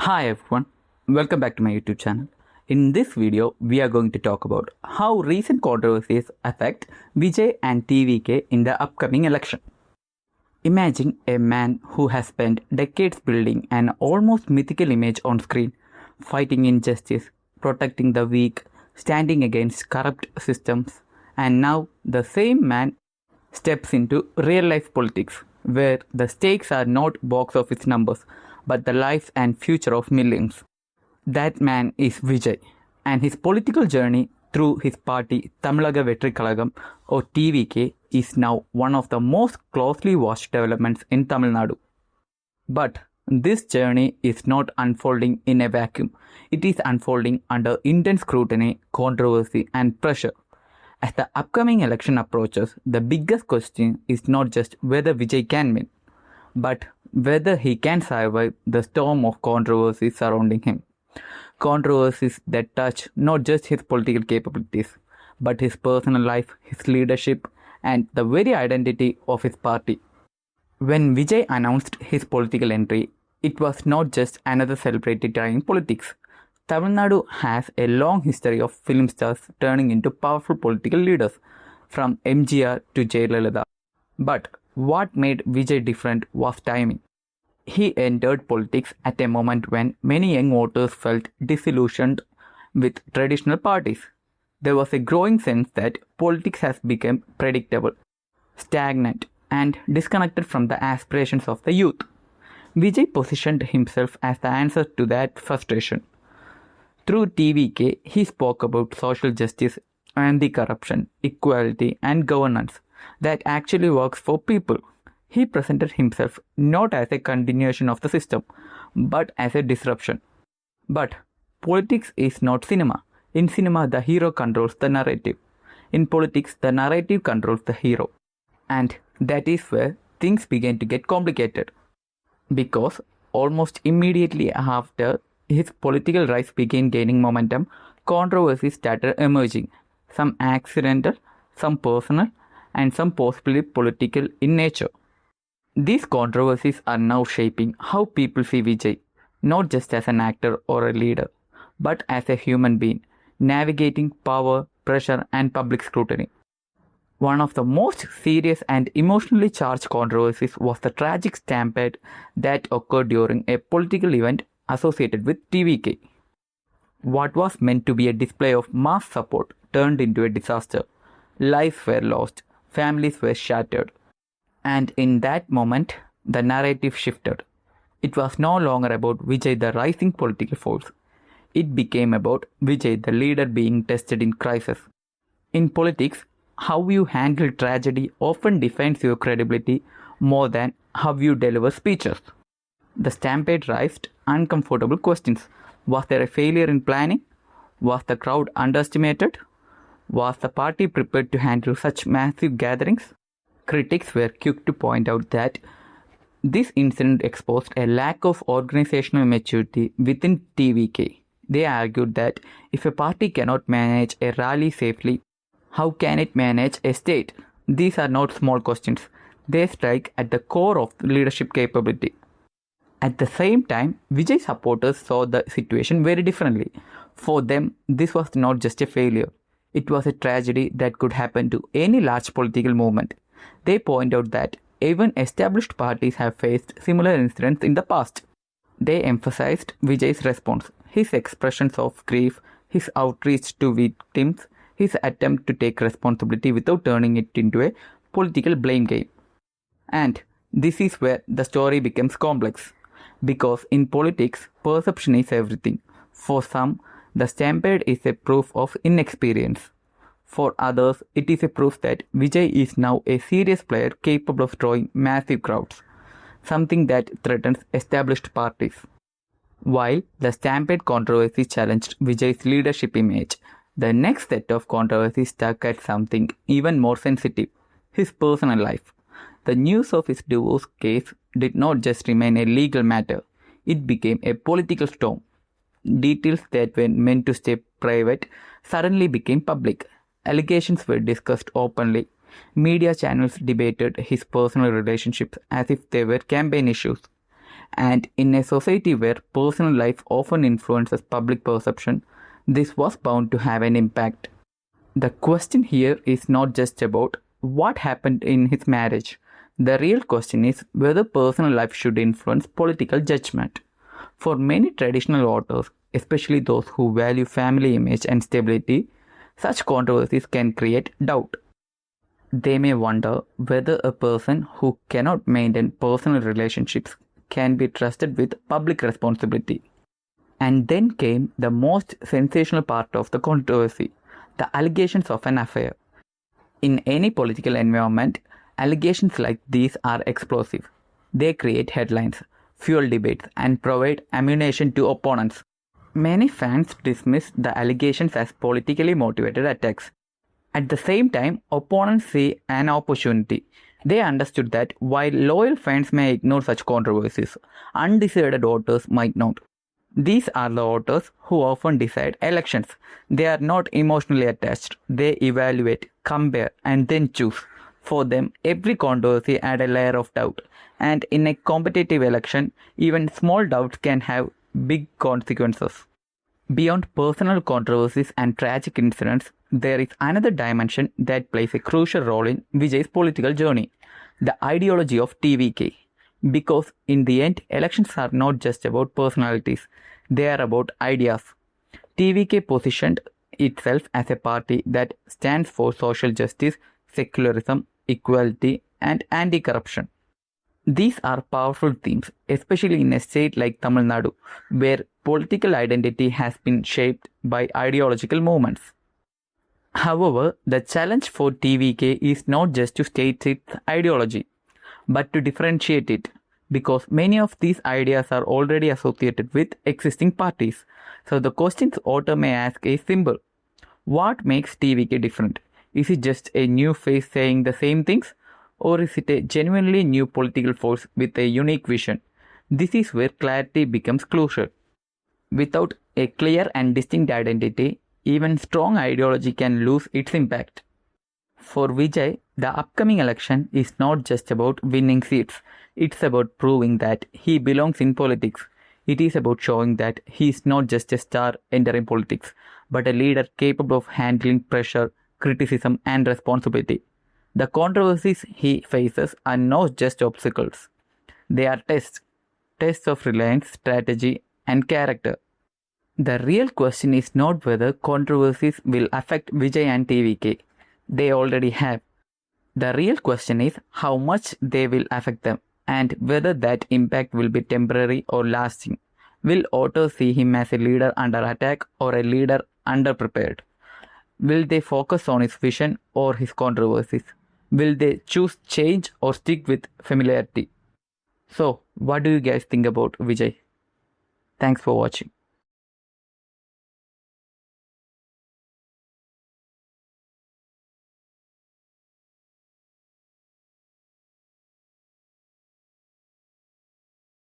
Hi everyone, welcome back to my YouTube channel. In this video, we are going to talk about how recent controversies affect Vijay and TVK in the upcoming election. Imagine a man who has spent decades building an almost mythical image on screen, fighting injustice, protecting the weak, standing against corrupt systems, and now the same man steps into real life politics where the stakes are not box office numbers but the life and future of millions. That man is Vijay, and his political journey through his party Tamilaga Vettri Kazhagam or TVK is now one of the most closely watched developments in Tamil Nadu. But this journey is not unfolding in a vacuum. It is unfolding under intense scrutiny, controversy, and pressure. As the upcoming election approaches, the biggest question is not just whether Vijay can win, but whether he can survive the storm of controversies surrounding him. Controversies that touch not just his political capabilities, but his personal life, his leadership, and the very identity of his party. When Vijay announced his political entry, it was not just another celebrity trying politics. Tamil Nadu has a long history of film stars turning into powerful political leaders, from MGR to Jayalalitha. But what made Vijay different was timing. He entered politics at a moment when many young voters felt disillusioned with traditional parties. There was a growing sense that politics has become predictable, stagnant, and disconnected from the aspirations of the youth. Vijay positioned himself as the answer to that frustration. Through TVK, he spoke about social justice, anti-corruption, equality, and governance that actually works for people. He presented himself not as a continuation of the system, but as a disruption. But politics is not cinema. In cinema, the hero controls the narrative. In politics, the narrative controls the hero. And that is where things began to get complicated. Because almost immediately after his political rise began gaining momentum, controversies started emerging. Some accidental, some personal, and some possibly political in nature. These controversies are now shaping how people see Vijay, not just as an actor or a leader, but as a human being, navigating power, pressure, and public scrutiny. One of the most serious and emotionally charged controversies was the tragic stampede that occurred during a political event associated with TVK. What was meant to be a display of mass support turned into a disaster. Lives were lost, families were shattered. And in that moment, the narrative shifted. It was no longer about Vijay, the rising political force. It became about Vijay, the leader being tested in crisis. In politics, how you handle tragedy often defines your credibility more than how you deliver speeches. The stampede raised uncomfortable questions. Was there a failure in planning? Was the crowd underestimated? Was the party prepared to handle such massive gatherings? Critics were quick to point out that this incident exposed a lack of organizational maturity within TVK. They argued that if a party cannot manage a rally safely, how can it manage a state? These are not small questions. They strike at the core of leadership capability. At the same time, Vijay supporters saw the situation very differently. For them, this was not just a failure. It was a tragedy that could happen to any large political movement. They point out that even established parties have faced similar incidents in the past. They emphasized Vijay's response, his expressions of grief, his outreach to victims, his attempt to take responsibility without turning it into a political blame game. And this is where the story becomes complex. Because in politics, perception is everything. For some, the stampede is a proof of inexperience. For others, it is a proof that Vijay is now a serious player capable of drawing massive crowds, something that threatens established parties. While the stampede controversy challenged Vijay's leadership image, the next set of controversies struck at something even more sensitive, his personal life. The news of his divorce case did not just remain a legal matter, it became a political storm. Details that were meant to stay private suddenly became public. Allegations were discussed openly. Media channels debated his personal relationships as if they were campaign issues. And in a society where personal life often influences public perception, this was bound to have an impact. The question here is not just about what happened in his marriage. The real question is whether personal life should influence political judgment. For many traditional voters, especially those who value family image and stability, such controversies can create doubt. They may wonder whether a person who cannot maintain personal relationships can be trusted with public responsibility. And then came the most sensational part of the controversy, the allegations of an affair. In any political environment, allegations like these are explosive. They create headlines, fuel debates, and provide ammunition to opponents. Many fans dismiss the allegations as politically motivated attacks. At the same time, opponents see an opportunity. They understood that while loyal fans may ignore such controversies, undecided voters might not. These are the voters who often decide elections. They are not emotionally attached. They evaluate, compare, and then choose. For them, every controversy adds a layer of doubt. And in a competitive election, even small doubts can have big consequences. Beyond personal controversies and tragic incidents, there is another dimension that plays a crucial role in Vijay's political journey, the ideology of TVK. Because in the end, elections are not just about personalities, they are about ideas. TVK positioned itself as a party that stands for social justice, secularism, equality, and anti-corruption. These are powerful themes, especially in a state like Tamil Nadu, where political identity has been shaped by ideological movements. However, the challenge for TVK is not just to state its ideology, but to differentiate it, because many of these ideas are already associated with existing parties. So the questions author may ask is simple. What makes TVK different? Is it just a new face saying the same things? Or is it a genuinely new political force with a unique vision? This is where clarity becomes crucial. Without a clear and distinct identity, even strong ideology can lose its impact. For Vijay, the upcoming election is not just about winning seats. It's about proving that he belongs in politics. It is about showing that he is not just a star entering politics, but a leader capable of handling pressure, criticism, and responsibility. The controversies he faces are not just obstacles. They are tests of reliance, strategy, and character. The real question is not whether controversies will affect Vijay and TVK. They already have. The real question is how much they will affect them and whether that impact will be temporary or lasting. Will voters see him as a leader under attack or a leader underprepared? Will they focus on his vision or his controversies? Will they choose change or stick with familiarity? So, what do you guys think about Vijay? Thanks for watching.